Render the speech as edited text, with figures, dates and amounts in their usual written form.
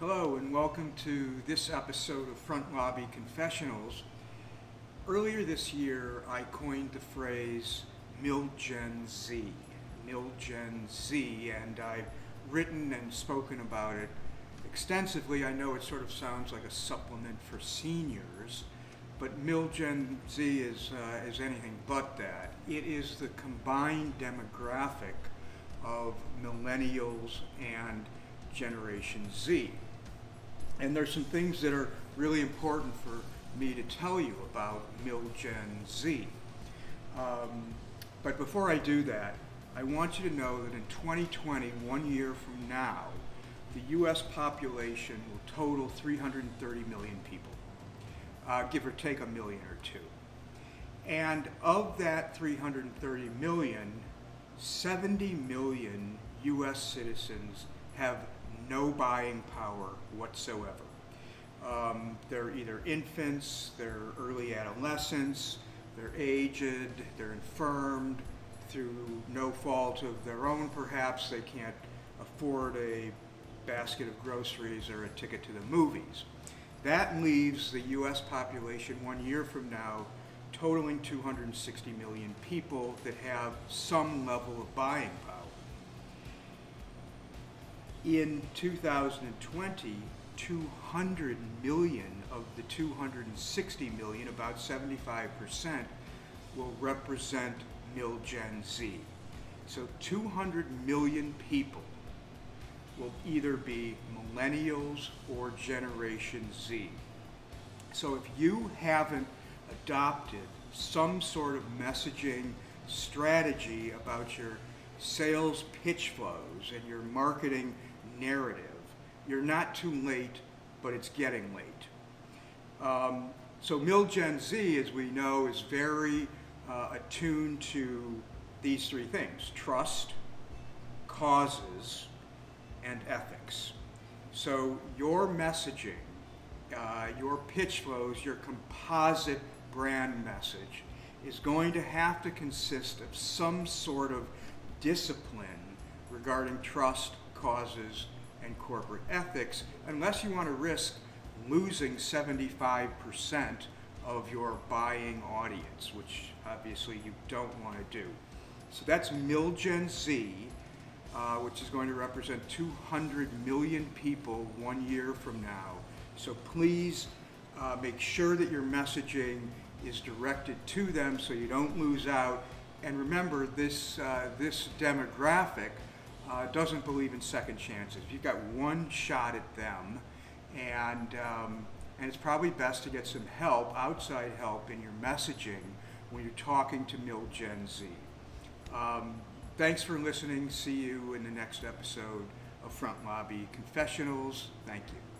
Hello and welcome to this episode of Front Lobby Confessionals. Earlier this year, I coined the phrase Milgen Z, Milgen Z, and I've written and spoken about it extensively. I know it sort of sounds like a supplement for seniors, but Milgen Z is anything but that. It is the combined demographic of millennials and Generation Z. And there's some things that are really important for me to tell you about Milgen Z. But before I do that, I want you to know that in 2020, 1 year from now, the US population will total 330 million people, give or take a million or two. And of that 330 million, 70 million US citizens have no buying power whatsoever. They're either infants, they're early adolescents, they're aged, they're infirmed, through no fault of their own perhaps. They can't afford a basket of groceries or a ticket to the movies. That leaves the US population 1 year from now totaling 260 million people that have some level of buying power. In 2020, 200 million of the 260 million, about 75%, will represent Milgen Z. So 200 million people will either be millennials or Generation Z. So if you haven't adopted some sort of messaging strategy about your sales pitch flows and your marketing narrative, you're not too late, but it's getting late. So Milgen Z, as we know, is very attuned to these three things: trust, causes, and ethics. So your messaging, your pitch flows, your composite brand message is going to have to consist of some sort of discipline regarding trust, causes, and corporate ethics, unless you want to risk losing 75% of your buying audience, which obviously you don't want to do. So that's Milgen Z, which is going to represent 200 million people 1 year from now. So please make sure that your messaging is directed to them so you don't lose out. And remember, this demographic doesn't believe in second chances. You've got one shot at them, and it's probably best to get some help, outside help, in your messaging when you're talking to Milgen Z. Thanks for listening. See you in the next episode of Front Lobby Confessionals. Thank you.